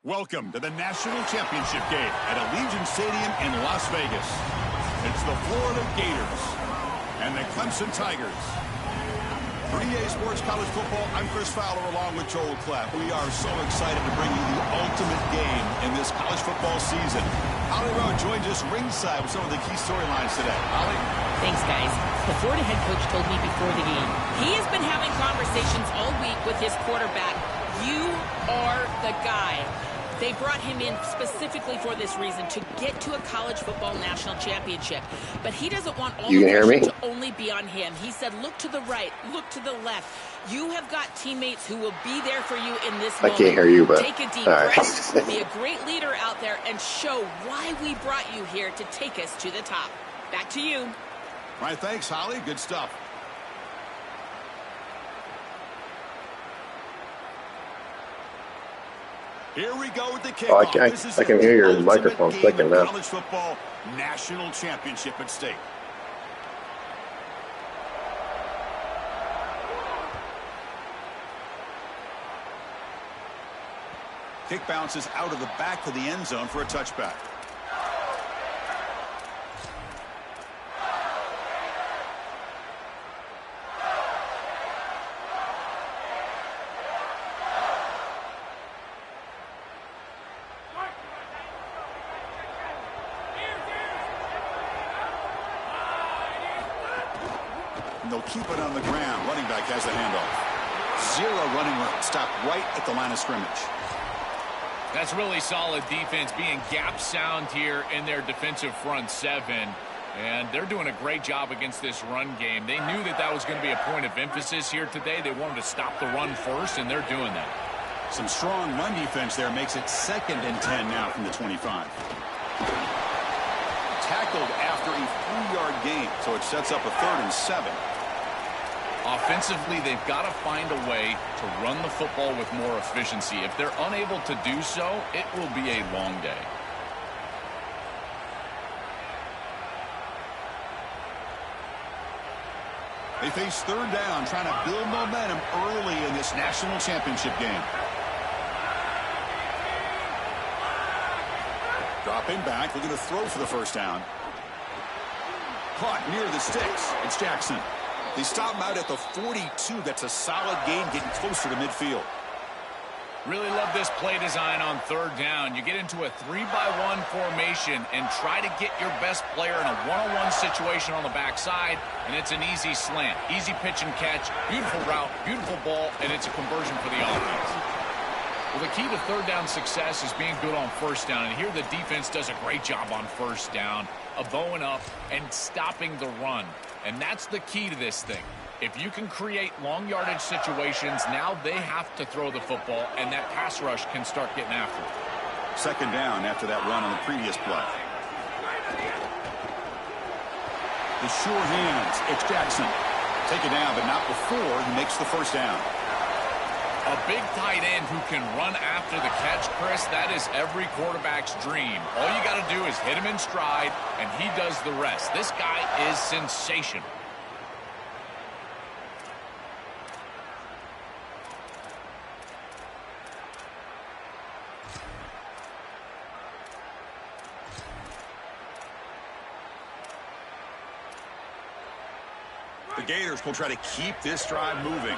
Welcome to the National Championship game at Allegiant Stadium in Las Vegas. It's the Florida Gators and the Clemson Tigers. For EA Sports College Football, I'm Chris Fowler along with Joel Clapp. We are so excited to bring you the ultimate game in this college football season. Holly Rowe joins us ringside with some of the key storylines today. Holly? Thanks, guys. The Florida head coach told me before the game, he has been having conversations all week with his quarterback. You are the guy. They brought him in specifically for this reason, to get to a college football national championship. But he doesn't want all the pressure to only be on him. He said, look to the right, look to the left. You have got teammates who will be there for you in this moment. I can't hear you, but take a deep breath, be a great leader out there, and show why we brought you here to take us to the top. Back to you. All right, thanks, Holly. Good stuff. Here we go with the kickoff. I can hear your microphone clicking now. College football national championship at stake. Kick bounces out of the back to the end zone for a touchback. They'll keep it on the ground. Running back has the handoff. Zero running room. Stopped right at the line of scrimmage. That's really solid defense, being gap sound here in their defensive front seven. And they're doing a great job against this run game. They knew that that was going to be a point of emphasis here today. They wanted to stop the run first, and they're doing that. Some strong run defense there makes it 2nd and 10 now from the 25. Tackled after a 3-yard gain, so it sets up a 3rd and 7. Offensively, they've got to find a way to run the football with more efficiency. If they're unable to do so, it will be a long day. They face 3rd down, trying to build momentum early in this national championship game. Dropping back, looking to throw for the 1st down. Caught near the sticks. It's Jackson. They stop him out at the 42. That's a solid gain, getting closer to midfield. Really love this play design on 3rd down. You get into a 3-by-1 formation and try to get your best player in a one-on-one situation on the backside, and it's an easy slant. Easy pitch and catch, beautiful route, beautiful ball, and it's a conversion for the offense. Well, the key to 3rd down success is being good on 1st down, and here the defense does a great job on 1st down of bowing up and stopping the run. And that's the key to this thing. If you can create long yardage situations, now they have to throw the football, and that pass rush can start getting after it. 2nd down after that run on the previous play. The sure hands. It's Jackson. Take it down, but not before he makes the 1st down. A big tight end who can run after the catch, Chris, that is every quarterback's dream. All you got to do is hit him in stride, and he does the rest. This guy is sensational. The Gators will try to keep this drive moving.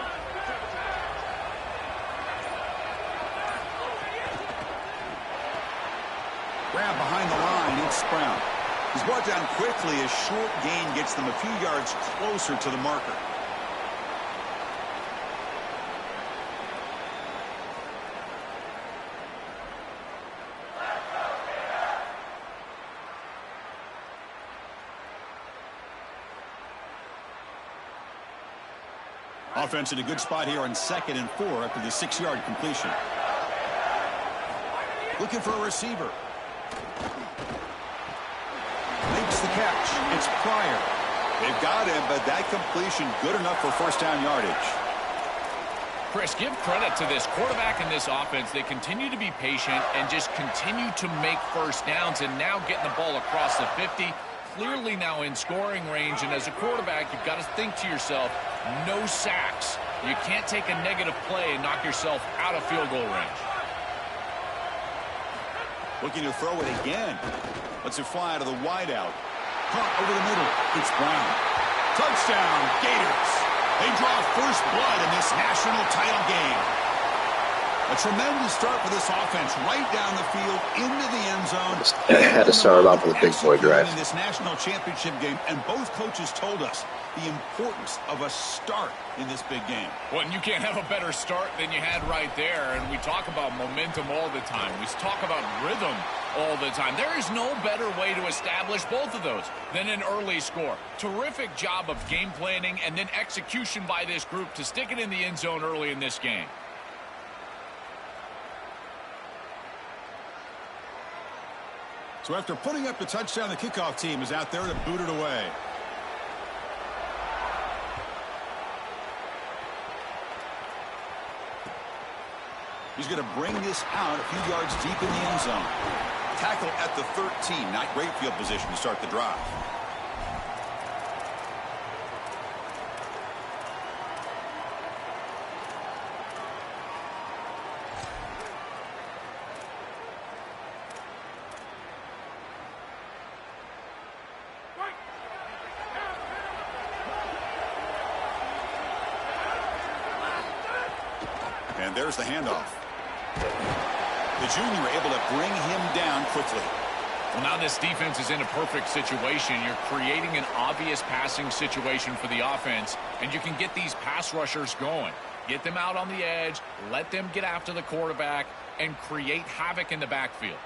Grab behind the line, it's Brown. He's brought down quickly as short gain gets them a few yards closer to the marker. Offense in a good spot here on 2nd and 4 after the 6-yard completion. Looking for a receiver. Makes the catch. It's Pryor. They've got him, but that completion good enough for 1st down yardage. Chris, give credit to this quarterback and this offense. They continue to be patient and just continue to make 1st downs, and now getting the ball across the 50. Clearly now in scoring range, and as a quarterback, you've got to think to yourself, no sacks. You can't take a negative play and knock yourself out of field goal range. Looking to throw it again. Lets it fly to the wideout. Caught over the middle. It's Brown. Touchdown, Gators. They draw first blood in this national title game. A tremendous start for this offense, right down the field, into the end zone. Had to start off with a big boy drive. In this national championship game, and both coaches told us the importance of a start in this big game. Well, and you can't have a better start than you had right there. And we talk about momentum all the time. We talk about rhythm all the time. There is no better way to establish both of those than an early score. Terrific job of game planning and then execution by this group to stick it in the end zone early in this game. So after putting up the touchdown, the kickoff team is out there to boot it away. He's going to bring this out a few yards deep in the end zone. Tackle at the 13. Not great field position to start the drive. And there's the handoff. The junior able to bring him down quickly. Well, now this defense is in a perfect situation. You're creating an obvious passing situation for the offense, and you can get these pass rushers going. Get them out on the edge, let them get after the quarterback, and create havoc in the backfield.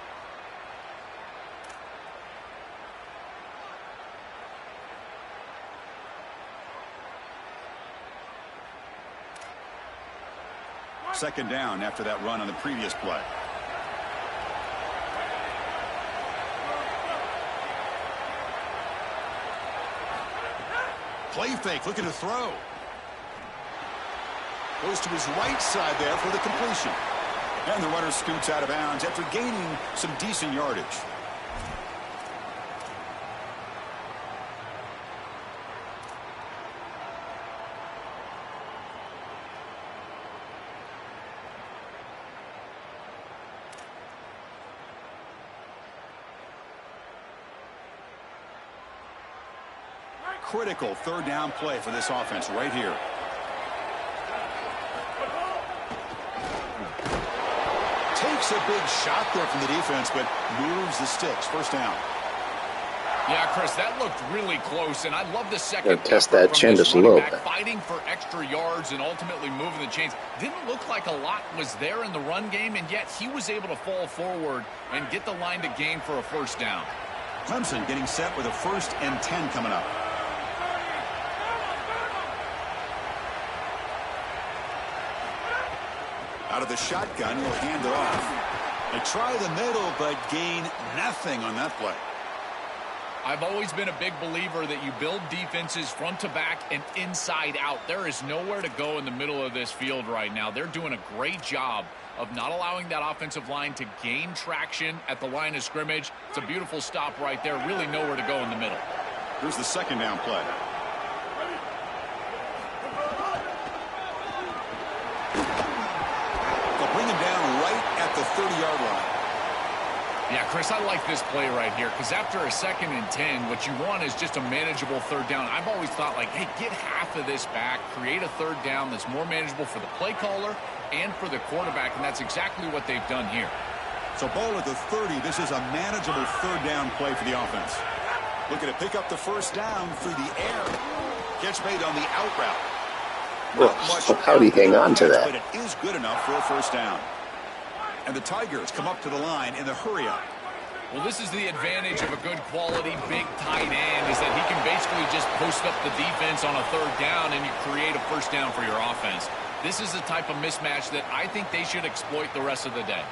Second down after that run on the previous play. Play fake, looking to throw. Goes to his right side there for the completion. And the runner scoots out of bounds after gaining some decent yardage. Critical third down play for this offense right here. Takes a big shot there from the defense, but moves the sticks. First down. Yeah, Chris, that looked really close, and I love the second. Test that chin just a little bit. Fighting for extra yards and ultimately moving the chains. Didn't look like a lot was there in the run game, and yet he was able to fall forward and get the line to gain for a first down. Clemson getting set with a 1st and 10 coming up. Out of the shotgun, he'll hand it off. They try the middle, but gain nothing on that play. I've always been a big believer that you build defenses front to back and inside out. There is nowhere to go in the middle of this field right now. They're doing a great job of not allowing that offensive line to gain traction at the line of scrimmage. It's a beautiful stop right there. Really nowhere to go in the middle. Here's the second down play. They'll bring him down right at the 30-yard line. Yeah, Chris, I like this play right here because after a 2nd and 10, what you want is just a manageable third down. I've always thought, like, hey, get half of this back, create a third down that's more manageable for the play caller and for the quarterback, and that's exactly what they've done here. So ball at the 30. This is a manageable third down play for the offense. Looking to pick up the first down through the air. Catch made on the out route. Well, how do you hang on to that? But it is good enough for a first down. And the Tigers come up to the line in the hurry-up. Well, this is the advantage of a good quality big tight end is that he can basically just post up the defense on a third down and you create a first down for your offense. This is the type of mismatch that I think they should exploit the rest of the day.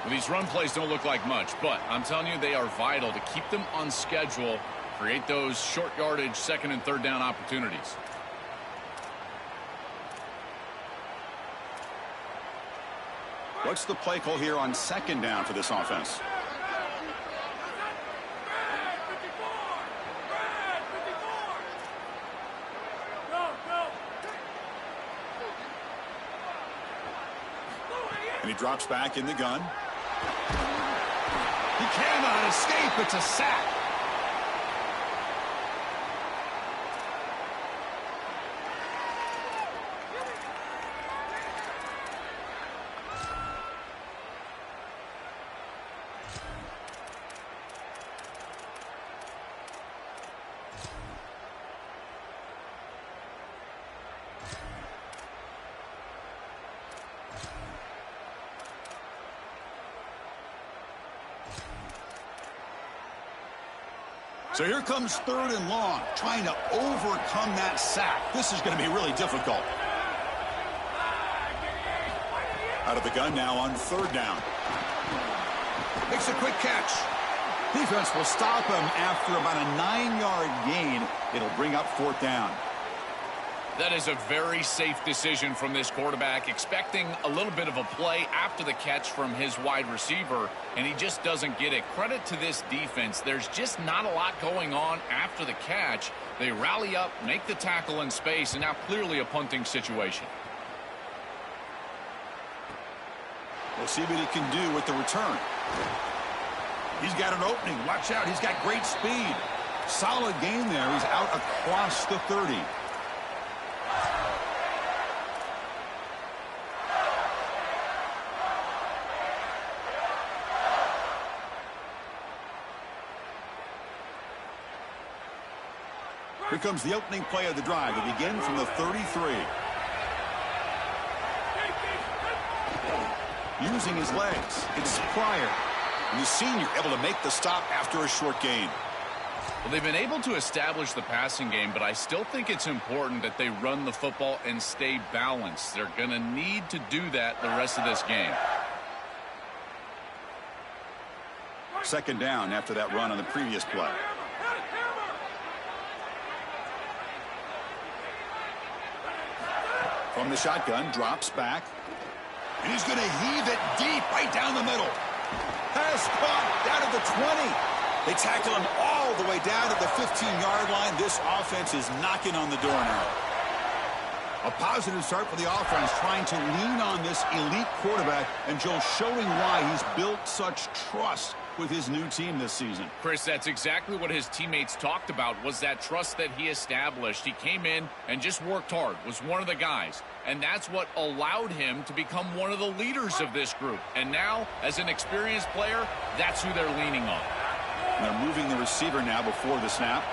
Well, these run plays don't look like much, but I'm telling you they are vital to keep them on schedule, create those short yardage 2nd and 3rd down opportunities. What's the play call here on 2nd down for this offense? And he drops back in the gun. cannot escape. It's a sack. So here comes 3rd and long, trying to overcome that sack. This is going to be really difficult. Out of the gun now on 3rd down. Makes a quick catch. Defense will stop him after about a 9-yard gain. It'll bring up 4th down. That is a very safe decision from this quarterback, expecting a little bit of a play after the catch from his wide receiver, and he just doesn't get it. Credit to this defense. There's just not a lot going on after the catch. They rally up, make the tackle in space, and now clearly a punting situation. We'll see what he can do with the return. He's got an opening. Watch out. He's got great speed. Solid gain there. He's out across the 30. Here comes the opening play of the drive. They begin from the 33. Using his legs, it's Pryor. And the senior able to make the stop after a short gain. Well, they've been able to establish the passing game, but I still think it's important that they run the football and stay balanced. They're going to need to do that the rest of this game. 2nd down after that run on the previous play. From the shotgun, drops back. And he's going to heave it deep right down the middle. Pass caught down at the 20. They tackle him all the way down to the 15-yard line. This offense is knocking on the door now. A positive start for the offense, trying to lean on this elite quarterback, and Joe showing why he's built such trust with his new team this season. Chris, that's exactly what his teammates talked about, was that trust that he established. He came in and just worked hard, was one of the guys, and that's what allowed him to become one of the leaders of this group. And now, as an experienced player, that's who they're leaning on. And they're moving the receiver now before the snap.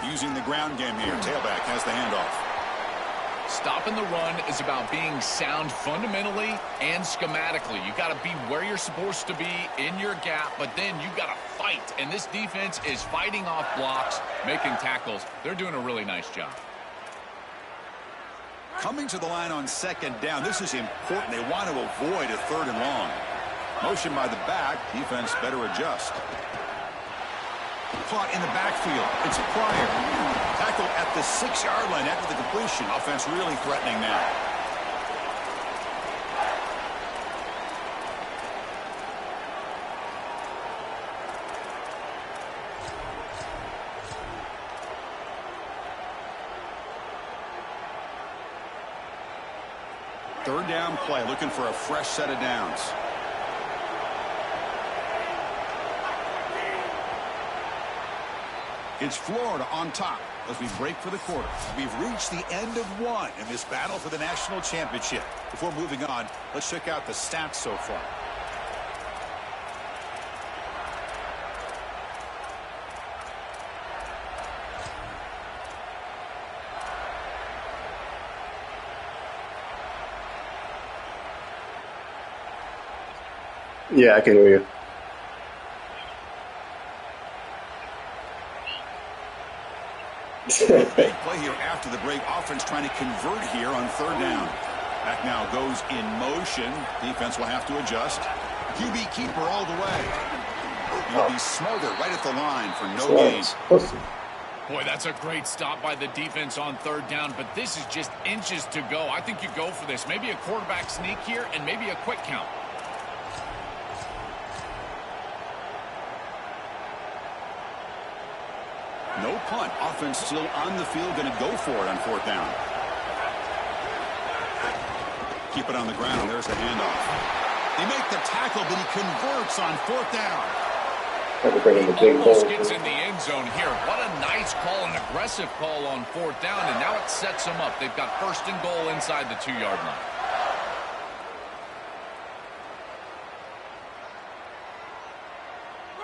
Using the ground game here. Tailback has the handoff. Stopping the run is about being sound fundamentally and schematically. You got to be where you're supposed to be in your gap, but then you got to fight. And this defense is fighting off blocks, making tackles. They're doing a really nice job. Coming to the line on 2nd down. This is important. They want to avoid a 3rd and long. Motion by the back. Defense better adjust. Caught in the backfield. It's Pryor. Tackle at the 6-yard line after the completion. Offense really threatening now. Third down play, looking for a fresh set of downs. It's Florida on top as we break for the quarter. We've reached the end of one in this battle for the national championship. Before moving on, let's check out the stats so far. Yeah, I can hear you. Big play here after the break. Offense trying to convert here on 3rd down. Back now goes in motion. Defense will have to adjust. QB keeper all the way. He'll be smothered right at the line for no gain. Boy, that's a great stop by the defense on 3rd down, but this is just inches to go. I think you go for this. Maybe a quarterback sneak here and maybe a quick count. No punt. Offense still on the field, going to go for it on 4th down. Keep it on the ground. There's the handoff. They make the tackle, but he converts on 4th down. Almost gets in the end zone here. What a nice call, an aggressive call on 4th down, and now it sets them up. They've got 1st and goal inside the 2-yard line.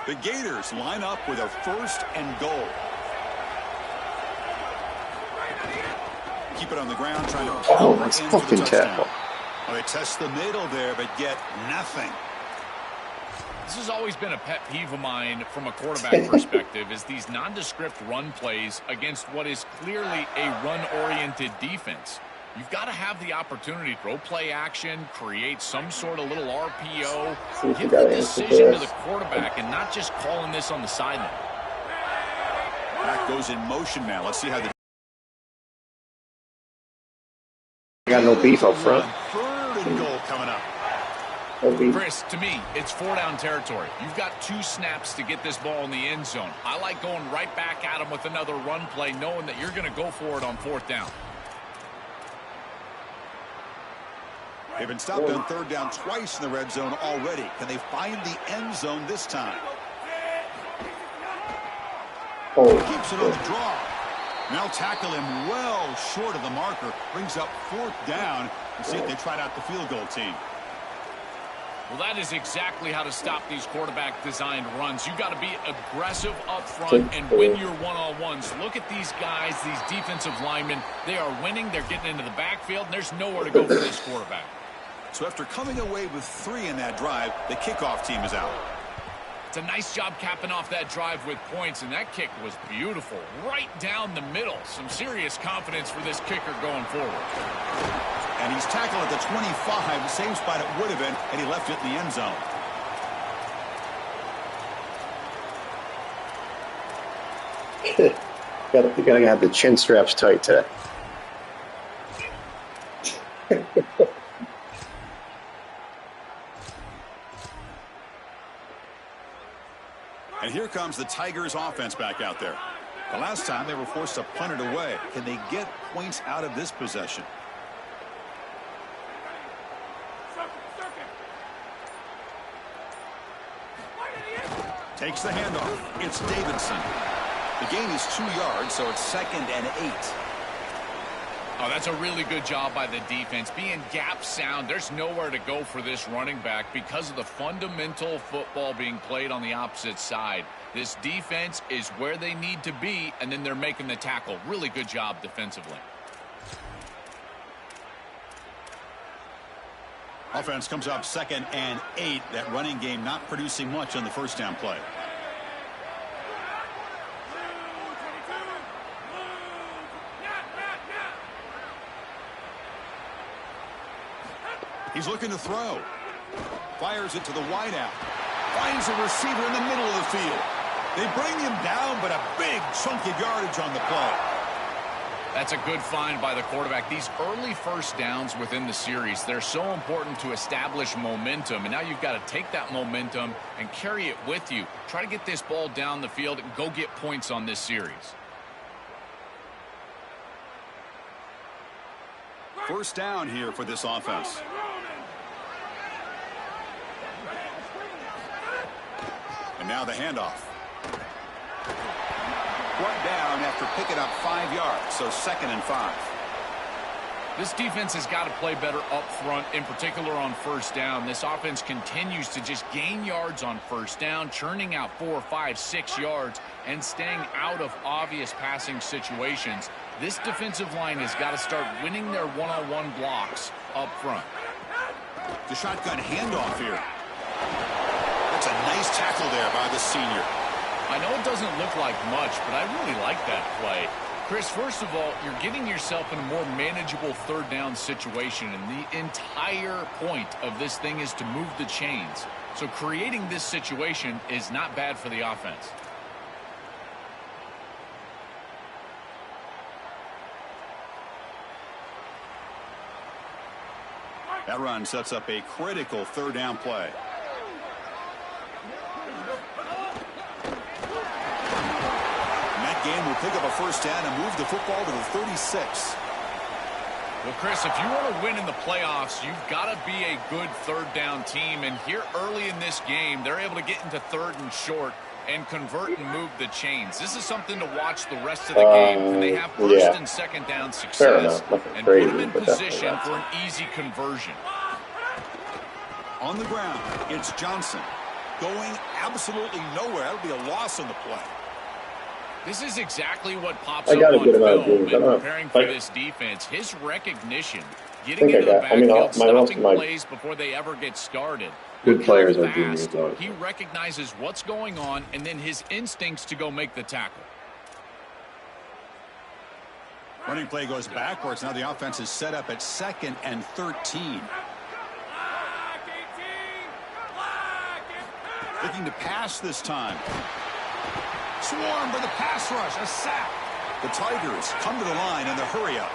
The Gators line up with a 1st and goal. Keep it on the ground, trying to power nice in for the fucking touchdown. tackle. Well, they test the middle there, but get nothing. This has always been a pet peeve of mine from a quarterback perspective, is these nondescript run plays against what is clearly a run-oriented defense. You've got to have the opportunity to throw play action, create some sort of little RPO, give the decision to the quarterback and not just calling this on the sideline. Back goes in motion now. Let's see how the Got no beef up front. 3rd and goal coming up. No beef. Chris, to me, it's 4-down territory. You've got 2 snaps to get this ball in the end zone. I like going right back at him with another run play, knowing that you're going to go for it on 4th down. They've been stopped on 3rd down twice in the red zone already. Can they find the end zone this time? Keeps it on the draw. Now tackle him well short of the marker. Brings up 4th down. And see if they tried out the field goal team. Well, that is exactly how to stop these quarterback-designed runs. You've got to be aggressive up front and win your one-on-ones. Look at these guys, these defensive linemen. They are winning. They're getting into the backfield, and there's nowhere to go for this quarterback. So after coming away with 3 in that drive, the kickoff team is out. It's a nice job capping off that drive with points, and that kick was beautiful. Right down the middle. Some serious confidence for this kicker going forward. And he's tackled at the 25, the same spot it would have been, and he left it in the end zone. You gotta have the chin straps tight today. And here comes the Tigers offense back out there. The last time they were forced to punt it away. Can they get points out of this possession? Takes the handoff. It's Davidson. The gain is 2 yards, so it's 2nd and 8. Oh, that's a really good job by the defense. Being gap sound, there's nowhere to go for this running back because of the fundamental football being played on the opposite side. This defense is where they need to be, and then they're making the tackle. Really good job defensively. Offense comes up 2nd and 8. That running game not producing much on the 1st down play. He's looking to throw. Fires it to the wideout. Finds a receiver in the middle of the field. They bring him down, but a big chunk of yardage on the play. That's a good find by the quarterback. These early 1st downs within the series, they're so important to establish momentum. And now you've got to take that momentum and carry it with you. Try to get this ball down the field and go get points on this series. 1st down here for this offense. And now the handoff. Brought down after picking up 5 yards, so 2nd and 5. This defense has got to play better up front, in particular on 1st down. This offense continues to just gain yards on 1st down, churning out 4, 5, 6 yards, and staying out of obvious passing situations. This defensive line has got to start winning their one-on-one blocks up front. The shotgun handoff here. That's a nice tackle there by the senior. I know it doesn't look like much, but I really like that play. Chris, first of all, you're getting yourself in a more manageable 3rd down situation, and the entire point of this thing is to move the chains. So creating this situation is not bad for the offense. That run sets up a critical 3rd down play. And that game will pick up a 1st down and move the football to the 36. Well, Chris, if you want to win in the playoffs, you've got to be a good third down team. And here early in this game, they're able to get into third and short and convert and move the chains. This is something to watch the rest of the game. Can they have first and second down success and put them in position for an easy conversion? On the ground, it's Johnson. Going absolutely nowhere. That'll be a loss on the play. This is exactly what pops up on film in preparing for this defense. His recognition, getting into the backfield, stopping plays before they ever get started. Good players are doing it. He recognizes what's going on and then his instincts to go make the tackle. Running play goes backwards. Now the offense is set up at 2nd and 13. Looking to pass this time. Swarmed by the pass rush. A sack. The Tigers come to the line in the hurry up.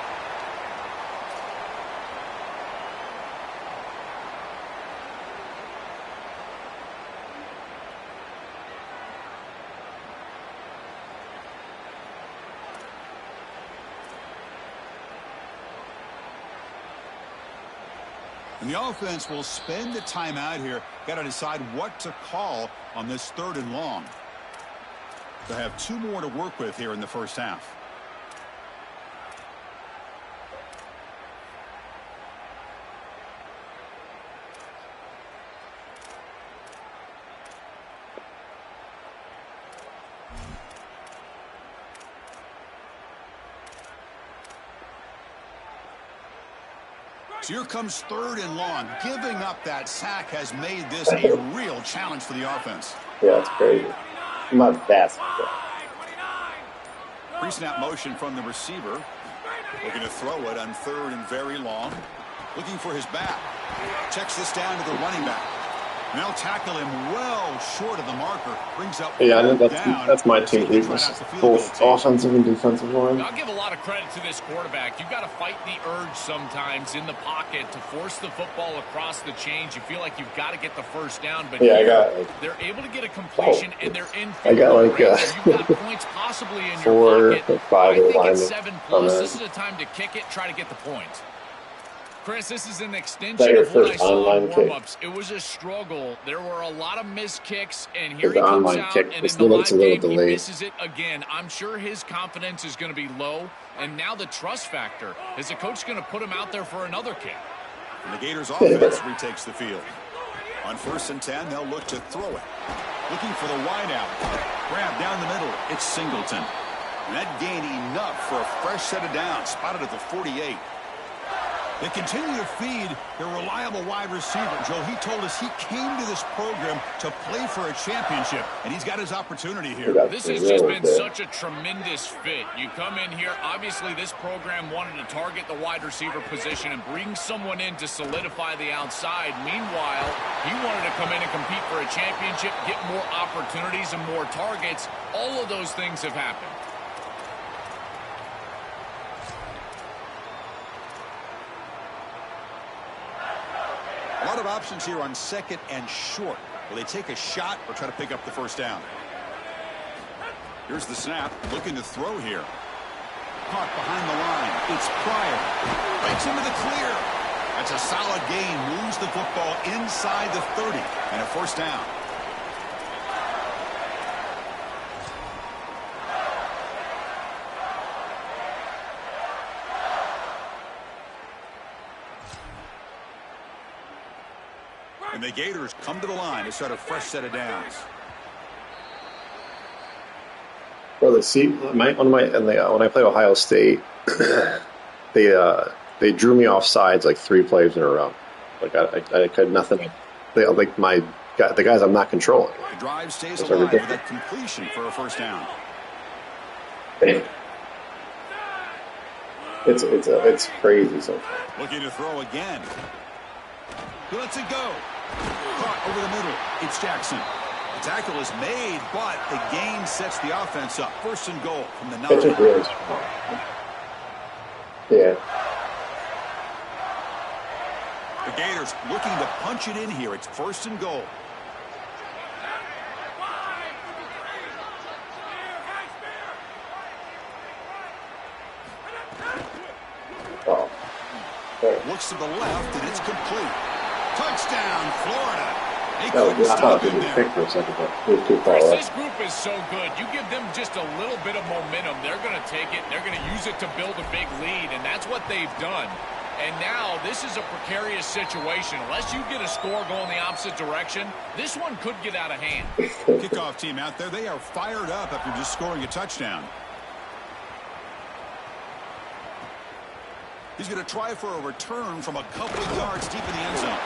And the offense will spend the time out here. Got to decide what to call on this 3rd and long. They have 2 more to work with here in the first half. So here comes 3rd and long. Giving up that sack has made this a real challenge for the offense. Yeah, it's crazy. Not fast. Pre-snap motion from the receiver. Looking to throw it on 3rd and very long. Looking for his back. Checks this down to the running back. And they'll tackle him well short of the marker. Brings up that's my team weakness. Both offensive and defensive line. I'll give a lot of credit to this quarterback. You've got to fight the urge sometimes in the pocket to force the football across the chains. You feel like you've got to get the first down, but they're able to get a completion and they're in. I got like you've got points possibly in 4 your pocket. or 5 I think linemen. it's 7+. This is a time to kick it, try to get the points. Chris, this is an extension of what I saw in warm-ups. It was a struggle. There were a lot of missed kicks, and here he comes out, and in the live game, he misses it again. I'm sure his confidence is going to be low, and now the trust factor. Is the coach going to put him out there for another kick? And the Gators offense retakes the field. On 1st and 10, they'll look to throw it. Looking for the wideout. Grab down the middle. It's Singleton. And that gained enough for a fresh set of downs. Spotted at the 48. They continue to feed their reliable wide receiver. Joe, he told us he came to this program to play for a championship, and he's got his opportunity here. This has just been such a tremendous fit. You come in here, obviously this program wanted to target the wide receiver position and bring someone in to solidify the outside. Meanwhile, he wanted to come in and compete for a championship, get more opportunities and more targets. All of those things have happened. A lot of options here on 2nd and short. Will they take a shot or try to pick up the first down? Here's the snap. Looking to throw here. Caught behind the line. It's Pryor. Breaks into the clear. That's a solid gain. Moves the football inside the 30. And a first down. And the Gators come to the line to start a fresh set of downs. Brother, see, when I play Ohio State, they drew me off sides like 3 plays in a row. Like I could nothing. The guys I'm not controlling. The drive stays alive with that completion for a first down. It's crazy sometimes. Looking to throw again. He lets it go. Caught over the middle. It's Jackson. The tackle is made, but the gain sets the offense up. 1st and goal from the 9. Really strong. Yeah. The Gators looking to punch it in here. It's 1st and goal. Oh. Looks to the left, and it's complete. Touchdown, Florida. They I couldn't thought stop it him was there. picked for a second, but it was too far Chris, away. this group is so good. You give them just a little bit of momentum, they're going to take it. They're going to use it to build a big lead, and that's what they've done. And now this is a precarious situation. Unless you get a score going the opposite direction, this one could get out of hand. Kickoff team out there, they are fired up after just scoring a touchdown. He's going to try for a return from a couple of yards deep in the end zone.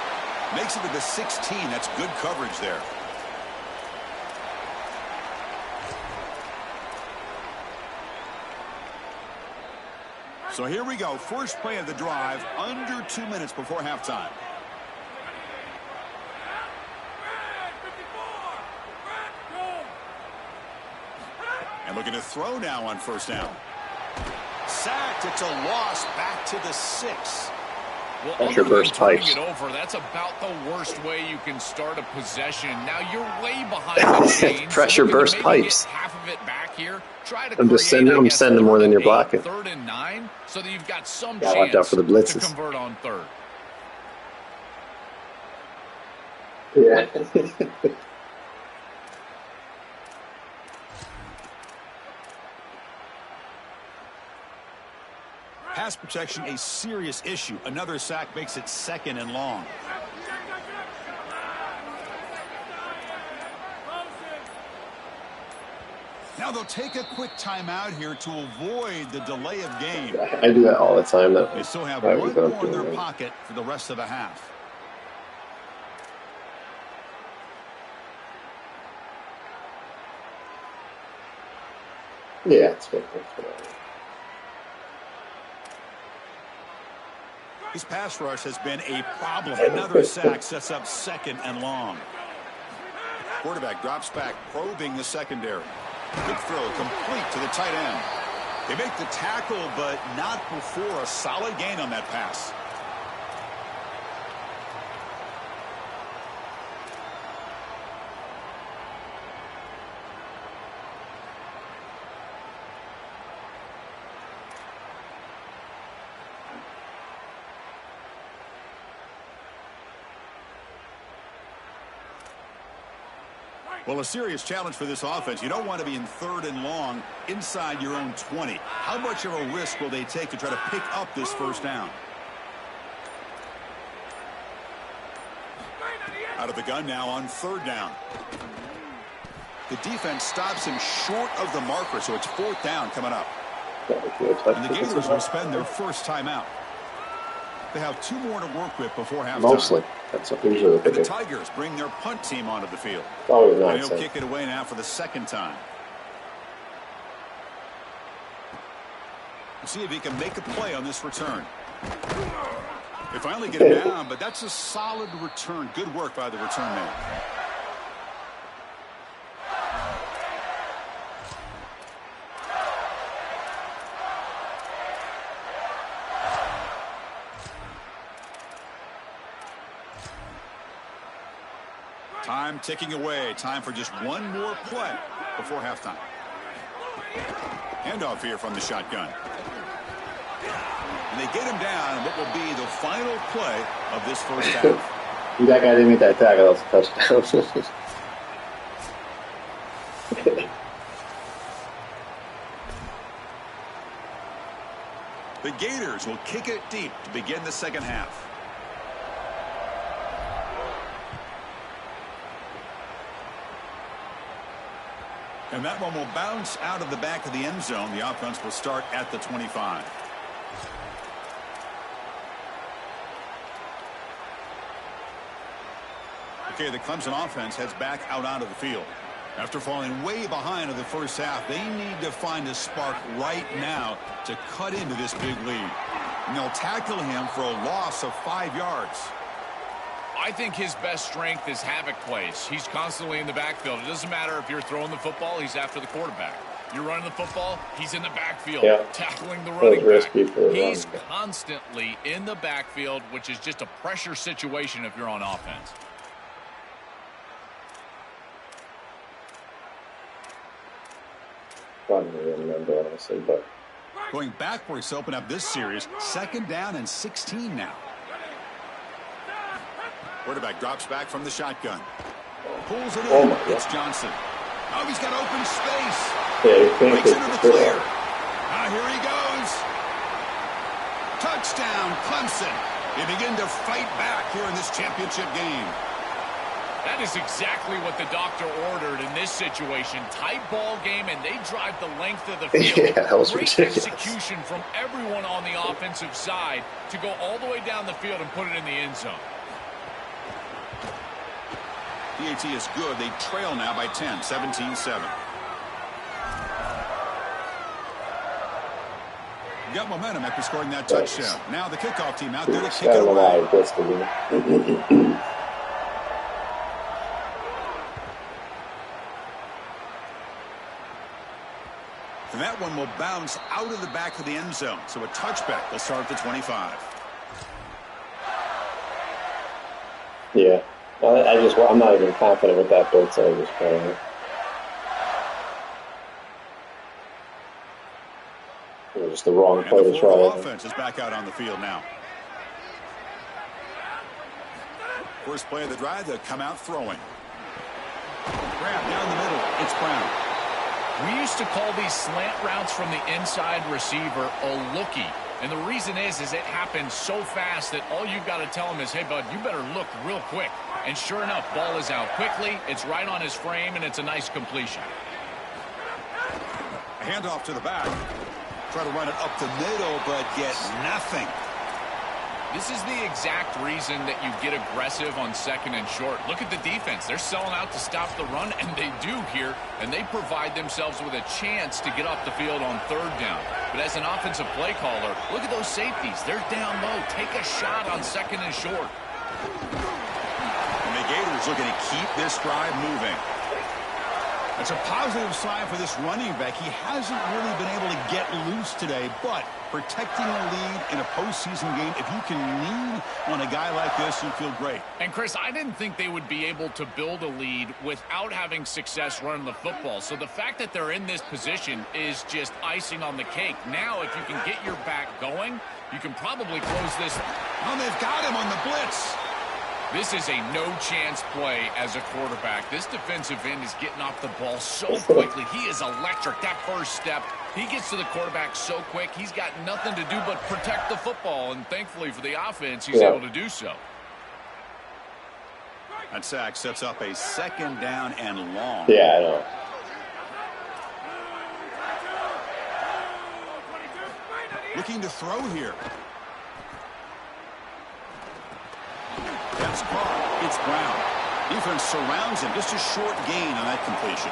Makes it to the 16. That's good coverage there. So here we go. First play of the drive, under 2 minutes before halftime. And looking to throw now on first down. Sacked. It's a loss back to the 6. Well, Pressure other than burst turning pipes. it over, that's about the worst way you can start a possession. Now you're way behind the chains. Pressure Looking to burst maybe pipes. Get half of it back here. Try to I'm just create, sending- I I'm guess, sending more than you're 3rd and 8, blocking. 3rd and 9, so that you've got some Yeah, watch out chance for the to blitzes. convert on 3rd. Yeah. Pass protection, a serious issue. Another sack makes it 2nd and long. Now they'll take a quick timeout here to avoid the delay of game. I do that all the time. They still have Right, one we don't more do in their it. pocket for the rest of the half. Yeah, it's good. His pass rush has been a problem. Another sack sets up 2nd and long. Quarterback drops back, probing the secondary. Good throw, complete to the tight end. They make the tackle, but not before a solid gain on that pass. Well, a serious challenge for this offense. You don't want to be in 3rd and long inside your own 20. How much of a risk will they take to try to pick up this first down? Out of the gun now on 3rd down. The defense stops him short of the marker, so it's 4th down coming up. And the Gators will spend their first timeout. They have 2 more to work with before halftime. Mostly. That's what usually And the they do. Tigers bring their punt team onto the field. Always And not he'll so. kick it away now for the 2nd time. We'll see if he can make a play on this return. They finally get him down, but that's a solid return. Good work by the return man. Time ticking away. Time for just one more play before halftime. Handoff here from the shotgun. And they get him down in what will be the final play of this first half. That guy didn't make that tackle. That's a touchdown. The Gators will kick it deep to begin the second half. And that one will bounce out of the back of the end zone. The offense will start at the 25. Okay, the Clemson offense heads back out onto the field. After falling way behind in the first half, they need to find a spark right now to cut into this big lead. And they'll tackle him for a loss of 5 yards. I think his best strength is havoc plays. He's constantly in the backfield. It doesn't matter if you're throwing the football, he's after the quarterback. You're running the football, he's in the backfield, tackling the running back. He's constantly in the backfield, which is just a pressure situation if you're on offense. Probably remember, honestly, but Going backwards to open up this series. 2nd down and 16 now. Quarterback drops back from the shotgun. Pulls it in. It's Johnson. Oh, he's got open space. Breaks into the clear. Here he goes. Touchdown, Clemson. They begin to fight back here in this championship game. That is exactly what the doctor ordered in this situation. Tight ball game, and they drive the length of the field. Yeah, that was Great ridiculous. execution from everyone on the offensive side to go all the way down the field and put it in the end zone. PAT is good. They trail now by 10, 17-7. Got momentum after scoring that touchdown. Now the kickoff team out there to kick it away. And that one will bounce out of the back of the end zone. So a touchback will start at the 25. Yeah. I'm not even confident with that blitz I was playing. It was just the wrong play to try. The offense is back out on the field now. First play of the drive, they'll come out throwing. Grab down the middle. It's Brown. We used to call these slant routes from the inside receiver a lookie. And the reason is it happens so fast that all you've got to tell him is, hey, bud, you better look real quick. And sure enough, ball is out quickly. It's right on his frame, and it's a nice completion. A handoff to the back. Try to run it up the middle, but get nothing. This is the exact reason that you get aggressive on 2nd and short. Look at the defense. They're selling out to stop the run, and they do here, and they provide themselves with a chance to get off the field on 3rd down. But as an offensive play caller, look at those safeties. They're down low. Take a shot on 2nd and short. And the Gators looking to keep this drive moving. It's a positive sign for this running back. He hasn't really been able to get loose today, but protecting a lead in a postseason game, if you can lean on a guy like this, you feel great. And, Chris, I didn't think they would be able to build a lead without having success running the football. So the fact that they're in this position is just icing on the cake. Now, if you can get your back going, you can probably close this. Oh, they've got him on the blitz. This is a no-chance play as a quarterback. This defensive end is getting off the ball so quickly. He is electric. That first step, he gets to the quarterback so quick, he's got nothing to do but protect the football. And thankfully for the offense, he's able to do so. That sack sets up a 2nd down and long. Yeah, I know. Looking to throw here. That's caught. It's Brown. Defense surrounds him. Just a short gain on that completion.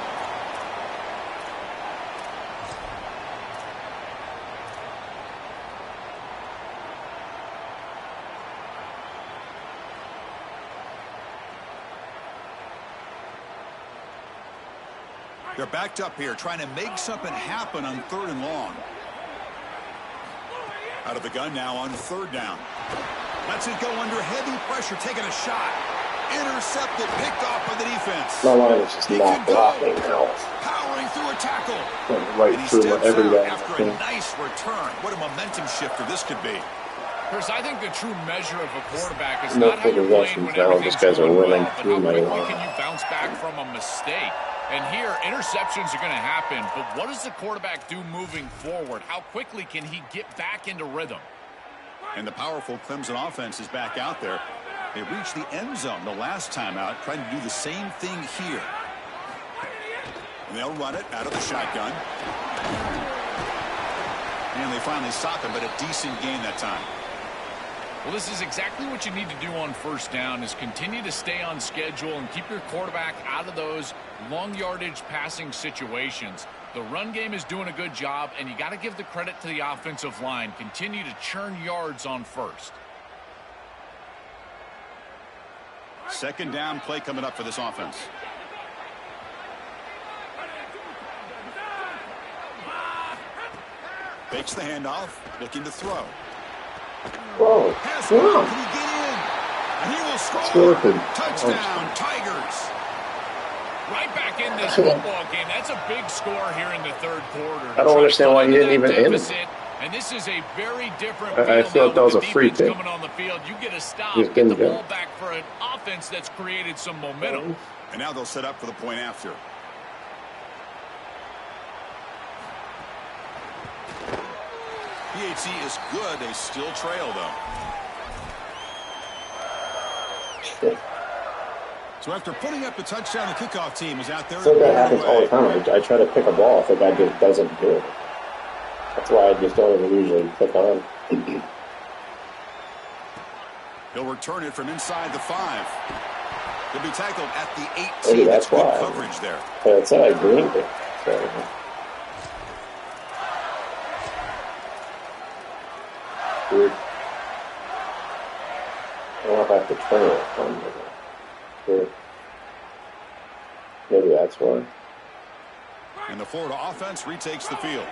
They're backed up here, trying to make something happen on 3rd and long. Out of the gun now on 3rd down. Lets it go under heavy pressure, taking a shot. Intercepted, picked off by the defense. My line is just not blocking now. Powering through a tackle. Right through every guy. After a nice return. What a momentum shifter this could be. Chris, I think the true measure of a quarterback is No not how you're playing when everything's these guys are going running well, but through how my quickly line. can you bounce back from a mistake. And here, interceptions are going to happen, but what does the quarterback do moving forward? How quickly can he get back into rhythm? And the powerful Clemson offense is back out there. They reached the end zone the last time out, trying to do the same thing here. And they'll run it out of the shotgun. And they finally stop him, but a decent gain that time. Well, this is exactly what you need to do on 1st down is continue to stay on schedule and keep your quarterback out of those long yardage passing situations. The run game is doing a good job, and you got to give the credit to the offensive line. Continue to churn yards on 1st. 2nd down play coming up for this offense. Fakes the handoff, looking to throw. Whoa. Pass ball, can he get in? And he will score. Touchdown, Tigers. Right back in this football game. That's a big score here in the 3rd quarter. I don't understand why he didn't even end it. And this is a very different I feel like that was a free kick. Coming on the field. You get a stop, Just get the didn't go. ball back for an offense that's created some momentum. And now they'll set up for the point after. PHC is good. They still trail, though. So after putting up a touchdown, the kickoff team is out there. So that happens all the time. I try to pick a ball if the guy just doesn't do it. That's why I just don't even usually click on. He'll return it from inside the 5. He'll be tackled at the 18. Maybe that's good why. Coverage there. But it said I greened it. So. Weird. I don't know if I have to turn it. Weird. Maybe that's why. And the Florida offense retakes the field.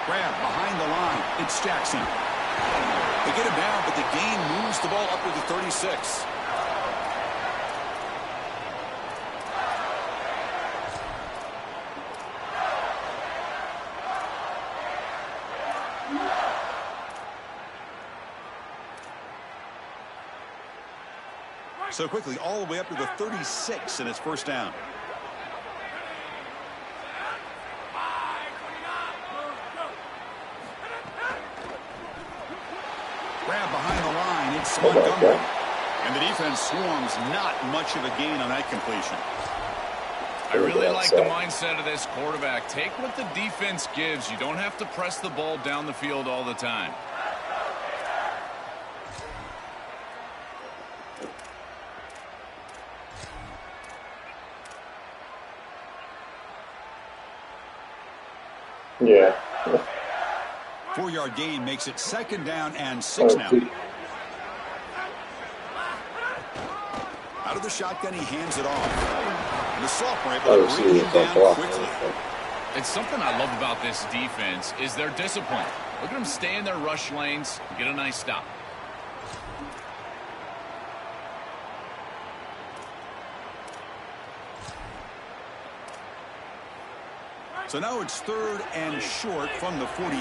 Grab behind the line. It's Jackson. They get him down, but the gain moves the ball up to the 36. So quickly, all the way up to the 36, and it's first down. Grab behind the line. It's Montgomery. And the defense swarms. Not much of a gain on that completion. I really like the mindset of this quarterback. Take what the defense gives. You don't have to press the ball down the field all the time. Yeah. 4-yard gain makes it second down and 6 now. Out of the shotgun, he hands it off. And the sophomore able to bring him down quickly. It's something I love about this defense is their discipline. Look at them stay in their rush lanes, get a nice stop. So now it's third and short from the 43.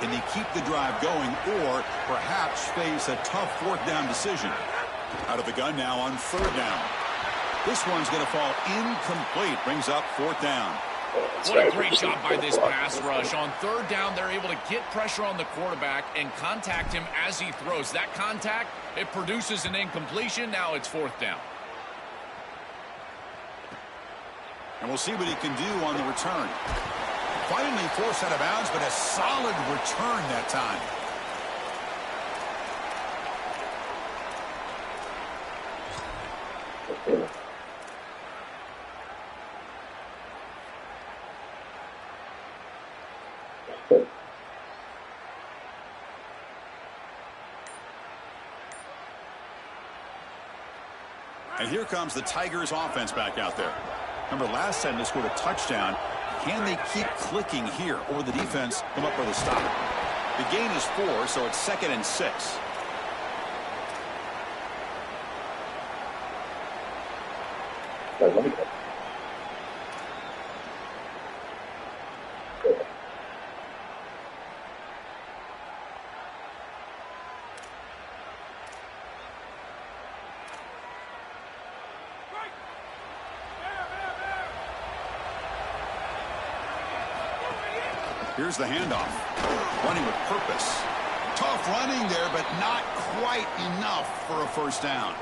Can they keep the drive going or perhaps face a tough fourth down decision? Out of the gun now on third down. This one's going to fall incomplete. Brings up fourth down. What a great job by this pass rush. On third down, they're able to get pressure on the quarterback and contact him as he throws. That contact, it produces an incompletion. Now it's fourth down. And we'll see what he can do on the return. Finally forced out of bounds, but a solid return that time. And here comes the Tigers offense back out there. Remember, last time they scored a touchdown. Can they keep clicking here, or the defense come up with a stop? The gain is 4, so it's second and 6. I like it. Here's the handoff. Running with purpose. Tough running there, but not quite enough for a first down.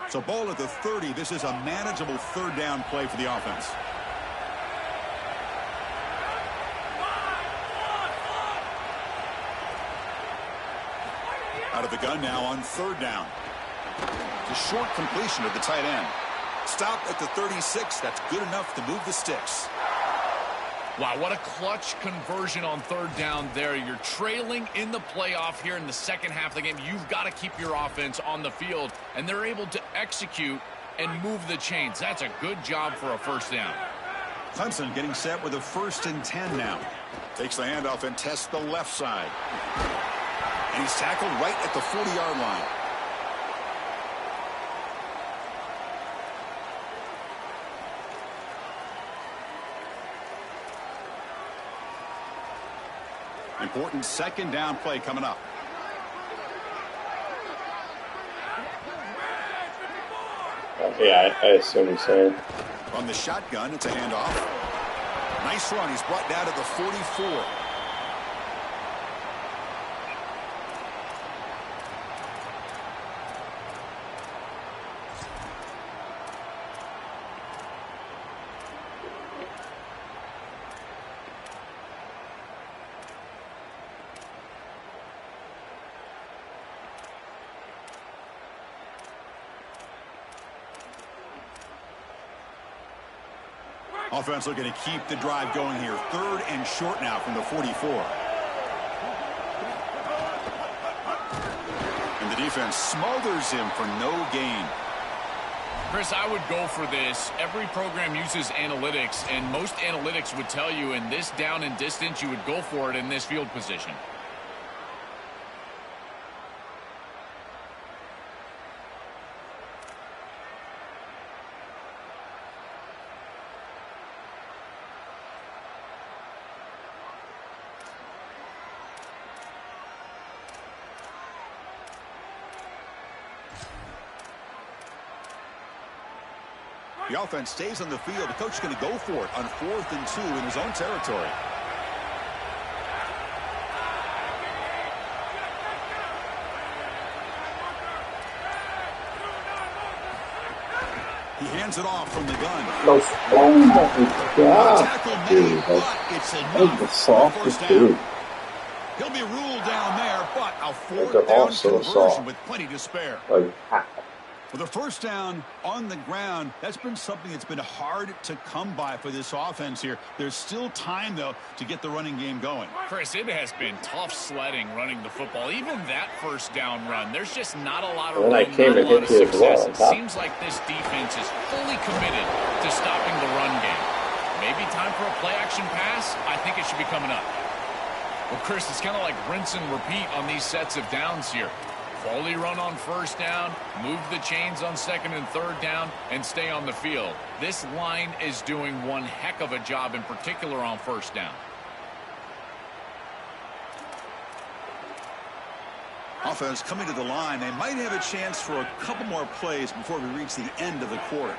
So ball at the 30. This is a manageable third down play for the offense. Out of the gun now on third down. It's a short completion of the tight end. Stop at the 36. That's good enough to move the sticks. Wow, what a clutch conversion on third down there. You're trailing in the playoff here in the second half of the game. You've got to keep your offense on the field, and they're able to execute and move the chains. That's a good job for a first down. Clemson getting set with a 1st and 10 now. Takes the handoff and tests the left side. And he's tackled right at the 40-yard line. Important second down play coming up. Yeah, I assume so. From the shotgun, it's a handoff. Nice run. He's brought down to the 44. Offense looking to keep the drive going here. 3rd and short now from the 44. And the defense smothers him for no gain. Chris, I would go for this. Every program uses analytics, and most analytics would tell you in this down and distance, you would go for it in this field position. The offense stays on the field. The coach is going to go for it on 4th and 2 in his own territory. He hands it off from the gun. Oh my God. Tackle made, but it's enough for first down. He'll be ruled down there, but a 4th down conversion with plenty to spare. With a first down on the ground, that's been something that's been hard to come by for this offense here. There's still time, though, to get the running game going. Chris, it has been tough sledding running the football. Even that first down run, there's just not a lot of room, not a lot of success. It seems like this defense is fully committed to stopping the run game. Maybe time for a play-action pass? I think it should be coming up. Well, Chris, it's kind of like rinse and repeat on these sets of downs here. Quality run on first down, move the chains on 2nd and 3rd down, and stay on the field. This line is doing one heck of a job, in particular on first down. Offense coming to the line. They might have a chance for a couple more plays before we reach the end of the quarter.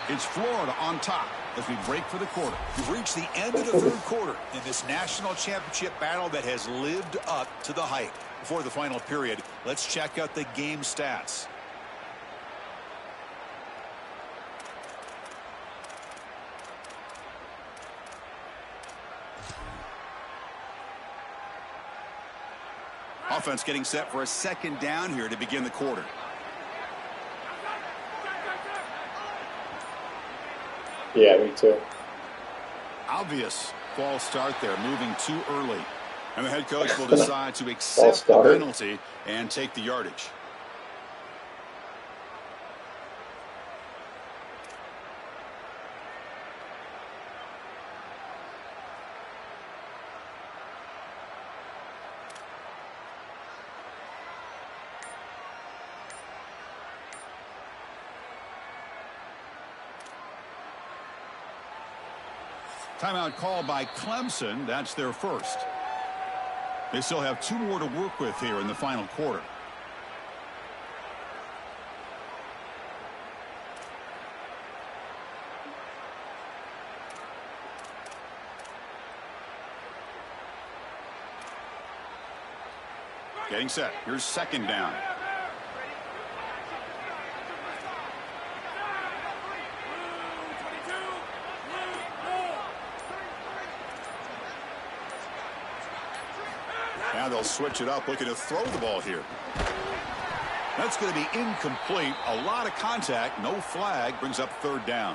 It's Florida on top as we break for the quarter. We've reached the end of the 3rd quarter in this national championship battle that has lived up to the hype. Before the final period, let's check out the game stats. Offense getting set for a 2nd down here to begin the quarter. Yeah, me too. Obvious false start there, moving too early. And the head coach will decide to accept the penalty and take the yardage. Timeout called by Clemson. That's their first. They still have 2 more to work with here in the final quarter. Getting set. Here's 2nd down. Now they'll switch it up, looking to throw the ball here. That's going to be incomplete. A lot of contact. No flag. Brings up third down.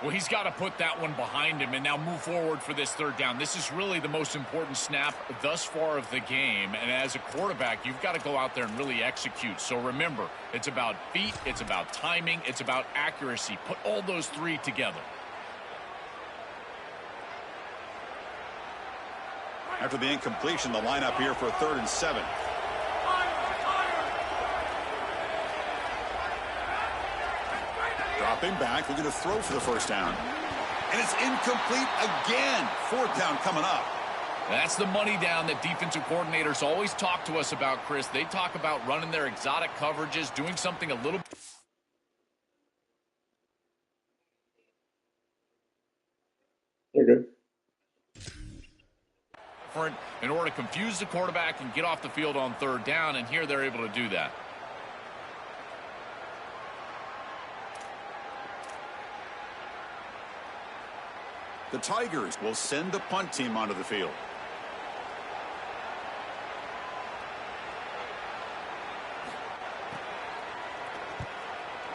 Well, he's got to put that one behind him and now move forward for this third down. This is really the most important snap thus far of the game. And as a quarterback, you've got to go out there and really execute. So remember, it's about feet, it's about timing, it's about accuracy. Put all those three together. After the incompletion, the lineup here for a 3rd and 7. Dropping back, looking to throw for the first down. And it's incomplete again. 4th down coming up. That's the money down that defensive coordinators always talk to us about, Chris. They talk about running their exotic coverages, doing something a little You're good. different in order to confuse the quarterback and get off the field on 3rd down, and here they're able to do that. The Tigers will send the punt team onto the field.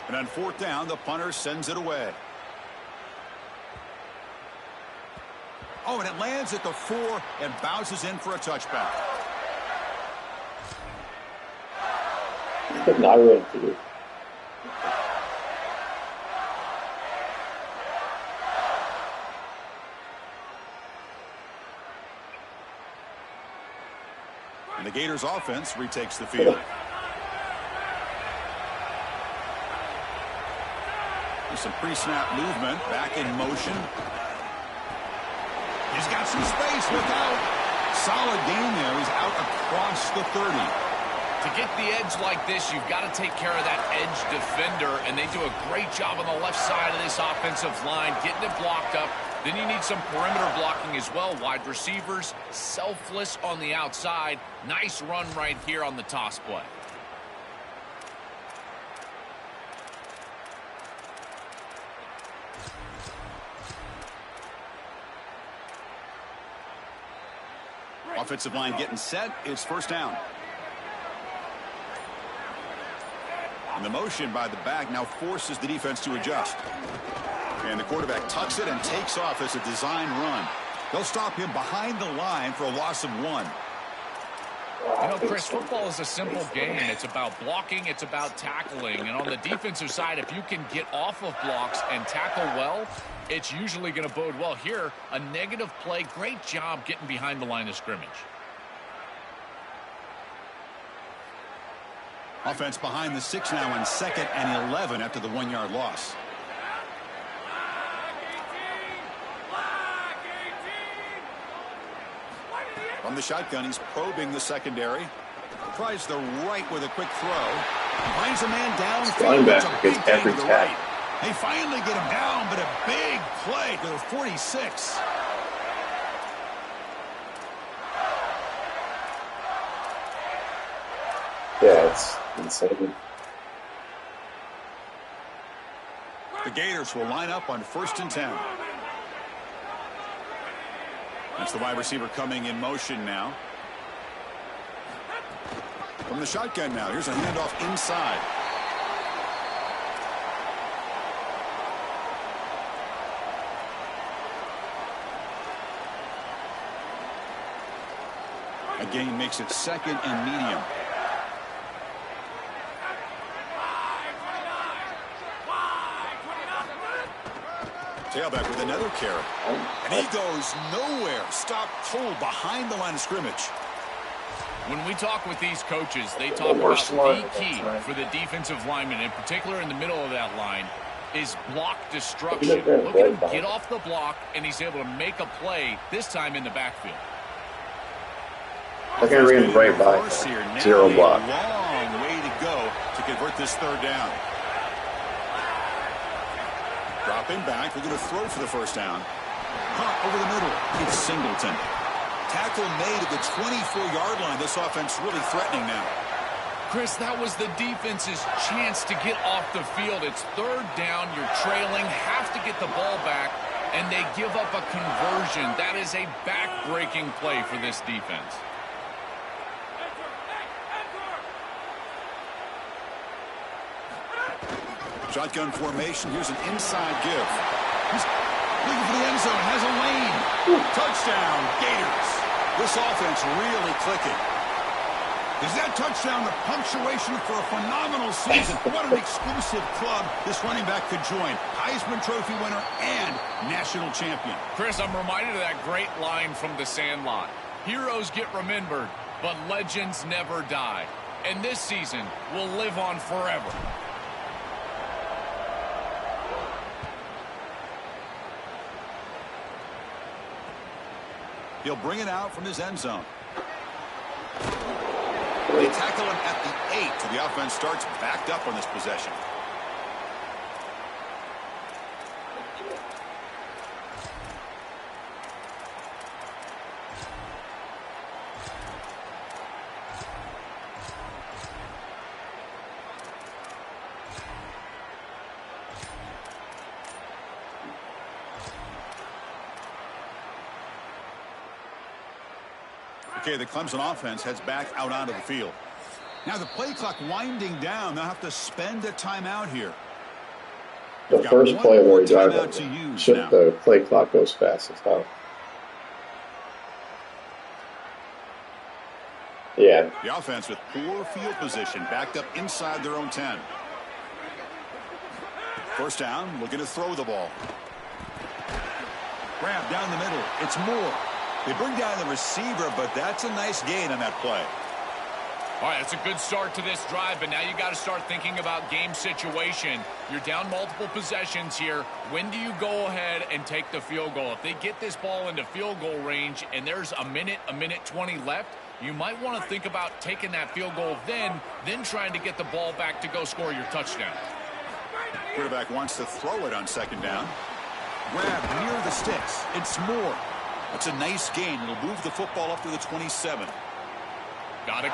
And on 4th down, the punter sends it away. Oh, and it lands at the 4 and bounces in for a touchback. I wouldn't do it. And the Gators offense retakes the field. There's some pre-snap movement, back in motion. He's got some space, look out. Solid game there. He's out across the 30. To get the edge like this, you've got to take care of that edge defender, and they do a great job on the left side of this offensive line, getting it blocked up. Then you need some perimeter blocking as well. Wide receivers, selfless on the outside. Nice run right here on the toss play. Offensive line getting set. It's 1st down. And the motion by the back now forces the defense to adjust. And the quarterback tucks it and takes off as a design run. They'll stop him behind the line for a loss of 1. You know, Chris, football is a simple game. It's about blocking, it's about tackling. And on the defensive side, if you can get off of blocks and tackle well, it's usually going to bode well. Here, a negative play. Great job getting behind the line of scrimmage. Offense behind the 6 now on 2nd and 11 after the 1-yard loss. From the shotgun, he's probing the secondary. Tries the right with a quick throw. Finds a man downfield. Linebacker gets every tackle. They finally get him down, but a big play to the 46. Yeah, it's insane. The Gators will line up on 1st and 10. That's the wide receiver coming in motion now. From the shotgun now, here's a handoff inside. A gain makes it 2nd and medium. Tailback with another carry. And he goes nowhere. Stopped cold behind the line of scrimmage. When we talk with these coaches, they talk about the key for the defensive lineman, in particular in the middle of that line, is block destruction. Look at him get off the block, and he's able to make a play, this time in the backfield. They're going to read right by. 0 block. Long way to go to convert this 3rd down. Dropping back. We're going to throw for the first down. Over the middle. It's Singleton. Tackle made at the 24-yard line. This offense really threatening now. Chris, that was the defense's chance to get off the field. It's 3rd down. You're trailing. Have to get the ball back. And they give up a conversion. That is a back-breaking play for this defense. Shotgun formation. Here's an inside give. He's looking for the end zone. Has a lane. Touchdown, Gators. This offense really clicking. Is that touchdown the punctuation for a phenomenal season? What an exclusive club this running back could join. Heisman Trophy winner and national champion. Chris, I'm reminded of that great line from The Sandlot. Heroes get remembered, but legends never die. And this season will live on forever. He'll bring it out from his end zone. They tackle him at the 8, so the offense starts backed up on this possession. Okay, the Clemson offense heads back out onto the field. Now the play clock winding down. They'll have to spend a timeout here. The first play where we drive it, the play clock goes fast as hell. Yeah. The offense with poor field position, backed up inside their own 10. First down, looking to throw the ball. Grab down the middle. It's Moore. They bring down the receiver, but that's a nice gain on that play. All right, that's a good start to this drive, but now you got to start thinking about game situation. You're down multiple possessions here. When do you go ahead and take the field goal? If they get this ball into field goal range and there's a minute 20 left, you might want to think about taking that field goal then trying to get the ball back to go score your touchdown. Quarterback wants to throw it on second down. Grab near the sticks. It's Moore. That's a nice gain. It'll move the football up to the 27. Gotta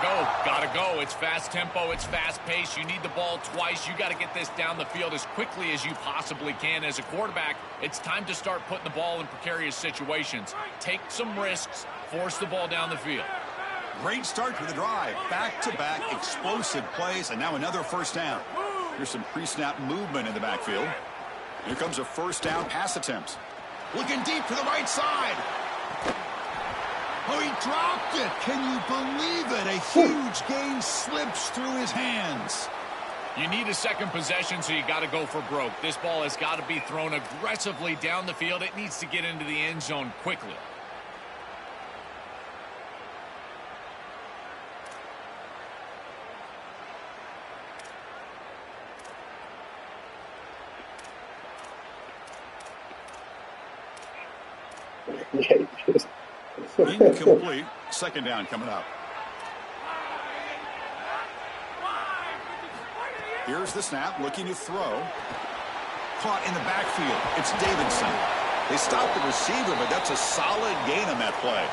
go. It's fast tempo. It's fast pace. You need the ball twice. You got to get this down the field as quickly as you possibly can. As a quarterback, it's time to start putting the ball in precarious situations. Take some risks. Force the ball down the field. Great start to the drive. Back-to-back explosive plays, and now another first down. Here's some pre-snap movement in the backfield. Here comes a first down pass attempt. Looking deep to the right side. Oh, he dropped it. Can you believe it? A huge gain slips through his hands. You need a second possession, so you got to go for broke. This ball has got to be thrown aggressively down the field. It needs to get into the end zone quickly. Incomplete. Second down coming up. Here's the snap, looking to throw. Caught in the backfield. It's Davidson. They stopped the receiver, but that's a solid gain on that play.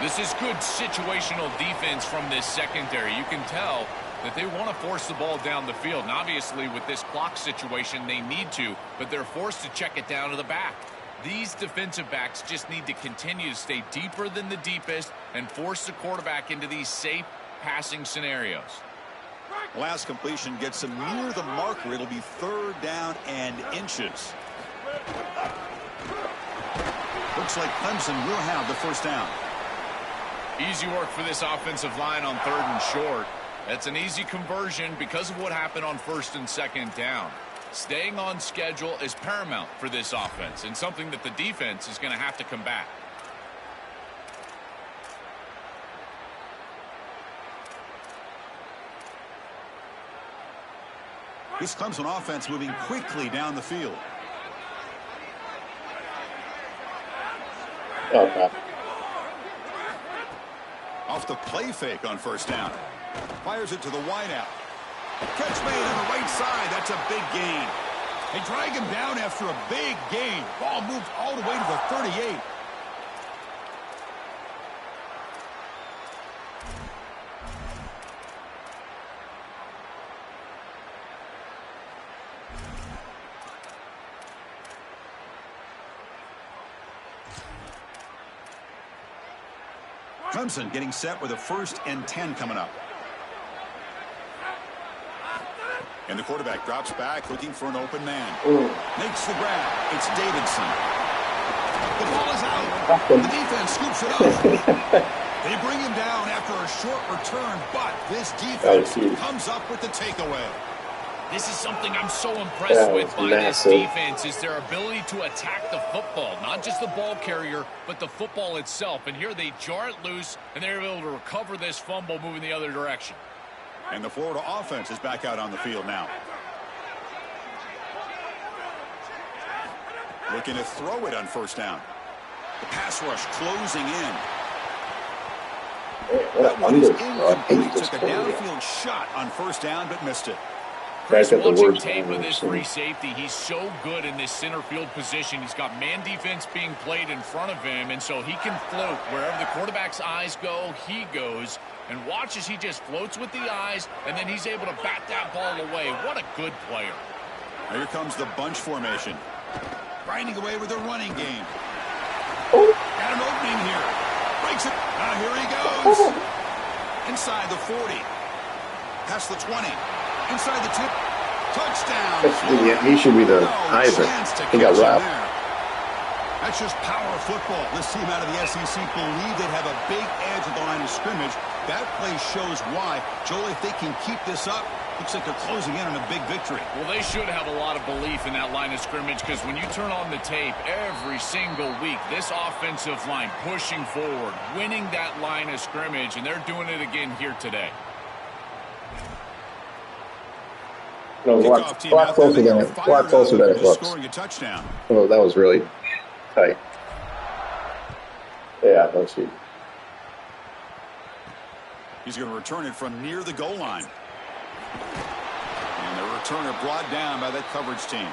This is good situational defense from this secondary. You can tell that they want to force the ball down the field. And obviously, with this clock situation, they need to, but they're forced to check it down to the back. These defensive backs just need to continue to stay deeper than the deepest and force the quarterback into these safe passing scenarios. Last completion gets him near the marker. It'll be third down and inches. Looks like Clemson will have the first down. Easy work for this offensive line on third and short. That's an easy conversion because of what happened on first and second down. Staying on schedule is paramount for this offense and something that the defense is going to have to combat. This Clemson offense moving quickly down the field. Okay. Off the play fake on first down. Fires it to the wideout. Catch made on the right side. That's a big gain. They drag him down after a big gain. Ball moved all the way to the 38. Clemson getting set with a 1st and 10 coming up. And the quarterback drops back, looking for an open man. Ooh. Makes the grab. It's Davidson. The ball is out. The defense scoops it up. They bring him down after a short return, but this defense comes up with the takeaway. This is something I'm so impressed with by this defense is their ability to attack the football. Not just the ball carrier, but the football itself. And here they jar it loose, and they're able to recover this fumble moving the other direction. And the Florida offense is back out on the field now. Looking to throw it on first down. The pass rush closing in. That one is incomplete. Took a downfield shot on first down, but missed it. Chris, watching tape of this free safety, he's so good in this center field position. He's got man defense being played in front of him, and so he can float. Wherever the quarterback's eyes go, he goes. And watch as he just floats with the eyes, and then he's able to bat that ball away. What a good player. Here comes the bunch formation. Grinding away with the running game. Got an opening here. Breaks it. Here he goes. Inside the 40. Past the 20. Inside the 10. Touchdown. Yeah, he should be the Heisman. He got robbed. That's just power football. This team out of the SEC believe they have a big edge at the line of scrimmage. That play shows why. Joel, if they can keep this up, looks like they're closing in on a big victory. Well, they should have a lot of belief in that line of scrimmage because when you turn on the tape every single week, this offensive line pushing forward, winning that line of scrimmage, and they're doing it again here today. No, a lot closer than it looks. Scoring a touchdown. Oh, that was really tight. Yeah, let's see. He's going to return it from near the goal line. And the returner brought down by that coverage team.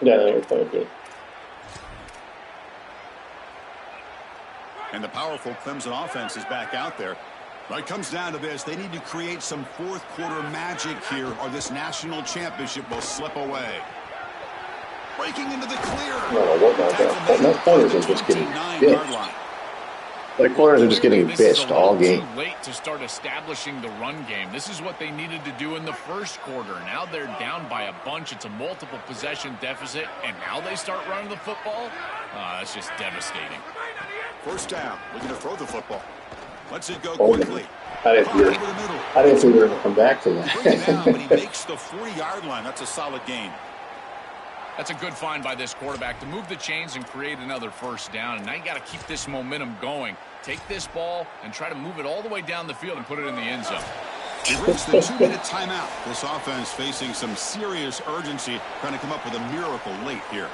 Yeah, they're playing good. And the powerful Clemson offense is back out there. But it comes down to this. They need to create some fourth quarter magic here or this national championship will slip away. Breaking into the clear. No, what about that? No corners are just getting bitched. The corners are just getting bitched all game. Too late to start establishing the run game. This is what they needed to do in the first quarter. Now they're down by a bunch. It's a multiple possession deficit, and now they start running the football. That's just devastating. First down, looking to throw the football. Lets it go quickly. I didn't think we were going to come back to that. Brings it down, but he makes the 40-yard line. That's a solid gain. That's a good find by this quarterback to move the chains and create another first down. And now you got to keep this momentum going. Take this ball and try to move it all the way down the field and put it in the end zone. He reached the 2-minute timeout. This offense facing some serious urgency, trying to come up with a miracle late here.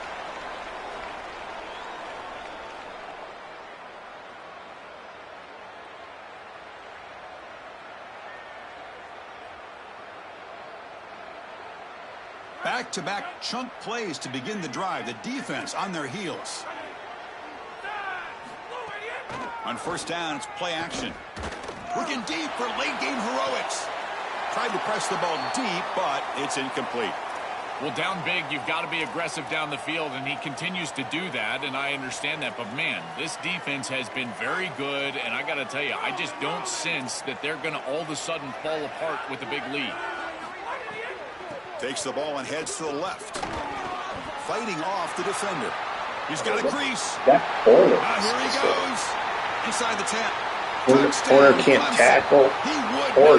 Back-to-back chunk plays to begin the drive. The defense on their heels. On first down, it's play action. Looking deep for late-game heroics. Tried to press the ball deep, but it's incomplete. Well, down big, you've got to be aggressive down the field, and he continues to do that, and I understand that. But, man, this defense has been very good, and I got to tell you, I just don't sense that they're going to all of a sudden fall apart with a big lead. Takes the ball and heads to the left. Fighting off the defender. He's got a crease. Here he goes. Inside the 10. Corner can't tackle or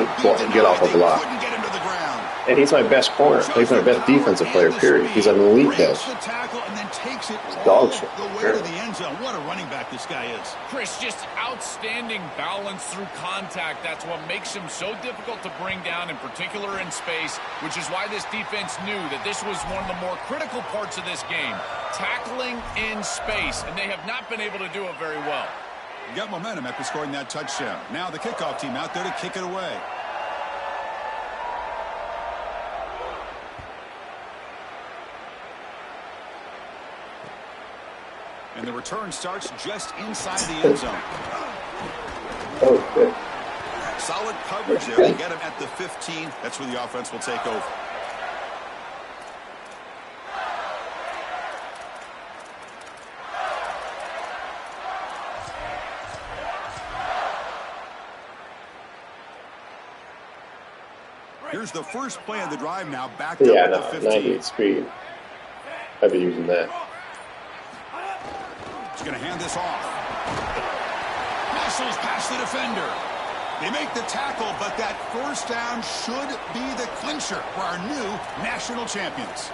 get off a block. Couldn't get him to the ground. And he's my best corner. He's my best defensive player, period. He's an elite guy. The tackle and then takes it dog shit. the way to the end zone. What a running back this guy is. Chris, just outstanding balance through contact. That's what makes him so difficult to bring down, in particular in space, which is why this defense knew that this was one of the more critical parts of this game. Tackling in space, and they have not been able to do it very well. You got momentum after scoring that touchdown. Now the kickoff team out there to kick it away. And the return starts just inside the end zone. Oh, good. Solid coverage there. They get him at the 15. That's where the offense will take over. Here's the first play of the drive now, backed Yeah, up no, at the 15. 98 speed. I'd be using that. He's going to hand this off. Muscles past the defender. They make the tackle, but that first down should be the clincher for our new national champions.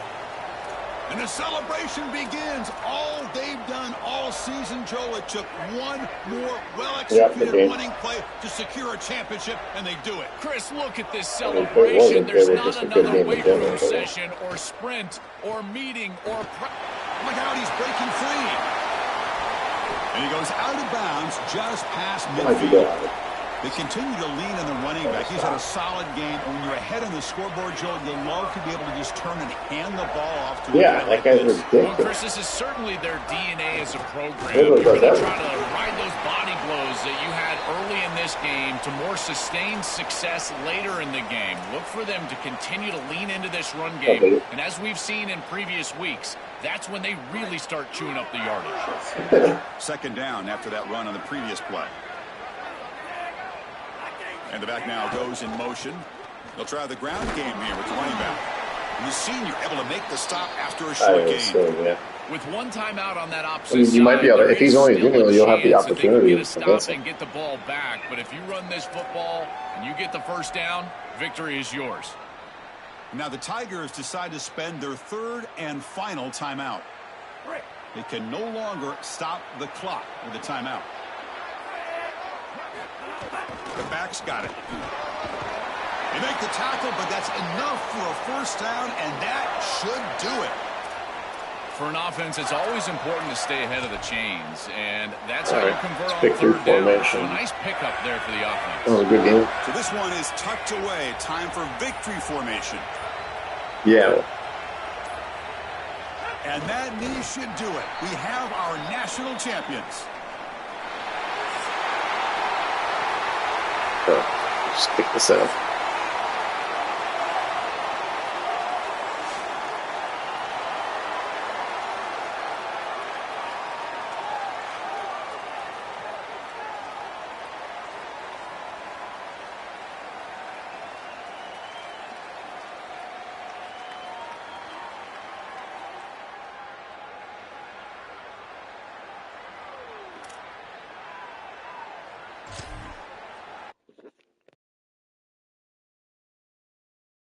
And the celebration begins. All they've done all season, Joe, it took one more well-executed running play to secure a championship, and they do it. Chris, look at this celebration. There's not another weight room session or sprint or meeting or... Look out, he's breaking free. And he goes out of bounds just past midfield. They continue to lean on the running back. He's had a solid game. When you're ahead on the scoreboard, Joe, you'll love to be able to just turn and hand the ball off to a guy that guy's this. ridiculous. Well, Chris, this is certainly their DNA as a program. You're going to try to ride those body blows that you had early in this game to more sustained success later in the game. Look for them to continue to lean into this run game. And as we've seen in previous weeks, that's when they really start chewing up the yardage. Second down after that run on the previous play. And the back now goes in motion. They'll try the ground game here with the running back. And the senior able to make the stop after a short gain. With one timeout on that opposite you might be able to, if he's only doing it, you'll have the opportunity to stop and get the ball back. But if you run this football and you get the first down, victory is yours. Now the Tigers decide to spend their third and final timeout. They can no longer stop the clock with the timeout. The back's got it. They make the tackle, but that's enough for a first down, and that should do it. For an offense, it's always important to stay ahead of the chains, and that's how you convert on third down. So a nice pickup there for the offense. Oh, good game. So this one is tucked away. Time for victory formation. Yeah. And that knee should do it. We have our national champions. Just kick this out.